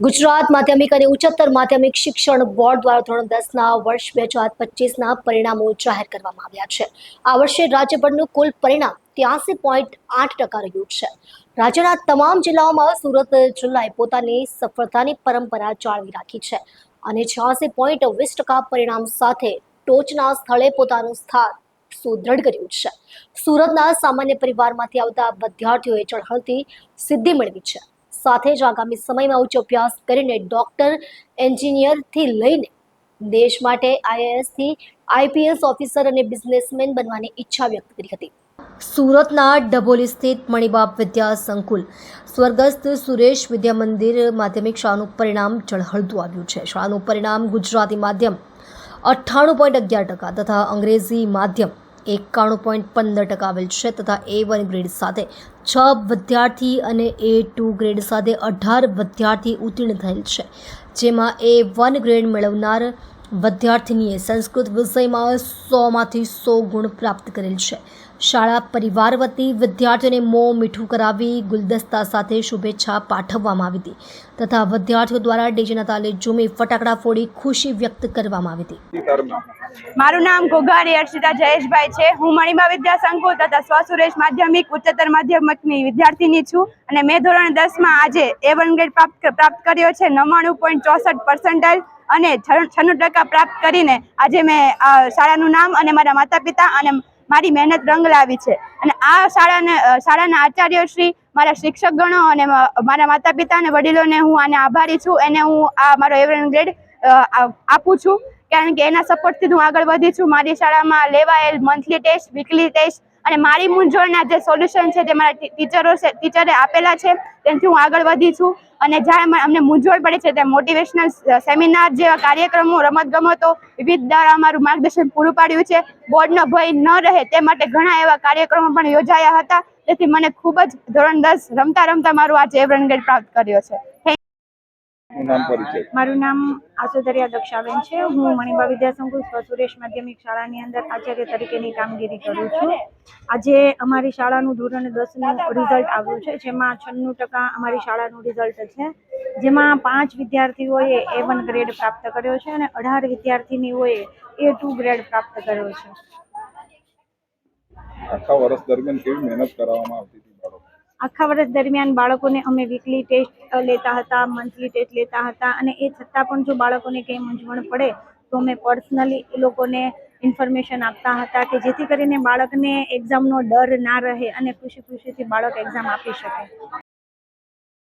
ગુજરાત માધ્યમિક અને ઉચ્ચતર માધ્યમિક શિક્ષણ બોર્ડ દ્વારા ધોરણ 10ના વર્ષ 2025ના પરિણામો જાહેર કરવામાં આવ્યા છે। આ વર્ષે રાજ્યભરનું કુલ પરિણામ 83.8% રહ્યું છે। રાજ્યના તમામ જિલ્લાઓમાં સુરત જિલ્લાએ પોતાની સફળતાની પરંપરા જાળવી રાખી છે અને 86.20% પરિણામ સાથે ટોચના સ્થળે પોતાનું સ્થાન સુદૃઢ કર્યું છે। સુરતના સામાન્ય પરિવારમાંથી આવતા વિદ્યાર્થીઓએ ચળહળતી સિદ્ધિ મેળવી છે। સાથે જ આગામી સમયમાં ઉચ્ચ અભ્યાસ કરીને ડોક્ટર, એન્જિનિયરથી લઈને દેશ માટે આઈએએસથી આઈપીએસ ઓફિસર અને બિઝનેસમેન બનવાની ઈચ્છા વ્યક્ત કરી હતી। સુરતના ડભોલી સ્થિત મણિબાપ વિદ્યા સંકુલ સ્વર્ગસ્થ સુરેશ વિદ્યા મંદિર માધ્યમિક શાળાનું પરિણામ ઝળહળતું આવ્યું છે। શાળાનું પરિણામ ગુજરાતી માધ્યમ 98.11% તથા અંગ્રેજી માધ્યમ 91.15% આવેલ છે તથા A1 ગ્રેડ સાથે 6 વિદ્યાર્થી અને A2 ગ્રેડ સાથે 18 વિદ્યાર્થી ઉત્તીર્ણ થયેલ છે, જેમાં A1 ગ્રેડ મેળવનાર વિદ્યાર્થીનીએ સંસ્કૃત વિષયમાં 100માંથી 100 ગુણ પ્રાપ્ત કરેલ છે। શાળા પરિવાર વતી વિદ્યાર્થીઓને મોં મીઠું કરાવી ગુલદસ્તા સાથે શુભેચ્છા પાઠવવામાં આવી હતી તથા વિદ્યાર્થીઓ દ્વારા ડીજેના તાલે ઝૂમી ફટાકડા ફોડી ખુશી વ્યક્ત કરવામાં આવી હતી। મારું નામ ઘોઘારી અર્ષિતા જયેશભાઈ છે। હું મણિબા વિદ્યા સંકુલ તથા સ્વસુરેશ માધ્યમિક ઉચ્ચતર માધ્યમિકની વિદ્યાર્થીની છું અને મેં ધોરણ 10માં આજે A1 ગ્રેડ પ્રાપ્ત કર્યો છે। 99.64% અને 96% પ્રાપ્ત કરીને આજે મેં શાળાનું નામ અને મારા માતા પિતા અને મારી મહેનત રંગ લાવી છે અને આ શાળાના આચાર્યશ્રી, મારા શિક્ષકગણો અને મારા માતા પિતા અને વડીલોને હું આને આભારી છું। એને હું આ મારો A1 ગ્રેડ આપું છું કારણ કે એના સપોર્ટથી હું આગળ વધી છું। મારી શાળામાં લેવાયેલ મંથલી ટેસ્ટ, વીકલી ટેસ્ટ અને મારી મૂંઝવણના જે સોલ્યુશન છે જે મારા ટીચરે આપેલા છે તેનાથી હું આગળ વધી છું અને જ્યાં અમને મૂંઝવણ પડે છે ત્યાં મોટિવેશનલ સેમિનાર જેવા કાર્યક્રમો, રમતગમતો વિવિધ દ્વારા અમારું માર્ગદર્શન પૂરું પાડ્યું છે। બોર્ડનો ભય ન રહે તે માટે ઘણા એવા કાર્યક્રમો પણ યોજાયા હતા, તેથી મને ખૂબ જ ધોરણ 10 રમતા રમતા મારું આજે A1 ગ્રેડ પ્રાપ્ત કર્યો છે। મારું નામ આસુદરિયા દક્ષાબેન છે। હું મણિબા વિદ્યા સંકુલ સ્વસુરેશ માધ્યમિક શાળાની અંદર આચાર્ય તરીકેની કામગીરી કરું છું। આજે અમારી શાળાનું ધોરણ 10નું રિઝલ્ટ આવ્યું છે, જેમાં 96% અમારી શાળાનું રિઝલ્ટ છે, જેમાં 5 વિદ્યાર્થીઓએ A1 ગ્રેડ પ્રાપ્ત કર્યો છે અને 18 વિદ્યાર્થીનીઓએ A2 ગ્રેડ પ્રાપ્ત કર્યો છે। આખા વર્ષ દરમિયાન કેવી મહેનત કરવામાં આવતી હતી બાળકો? આખા વર્ષ દરમિયાન બાળકોને અમે વીકલી ટેસ્ટ લેતા હતા, મંથલી ટેસ્ટ લેતા હતા અને એ છતાં પણ જો બાળકોને કંઈ મૂંઝવણ પડે તો અમે પર્સનલી એ લોકોને ઇન્ફોર્મેશન આપતા હતા કે જેથી કરીને બાળકને એક્ઝામનો ડર ના રહે અને ખુશીથી બાળક એક્ઝામ આપી શકે।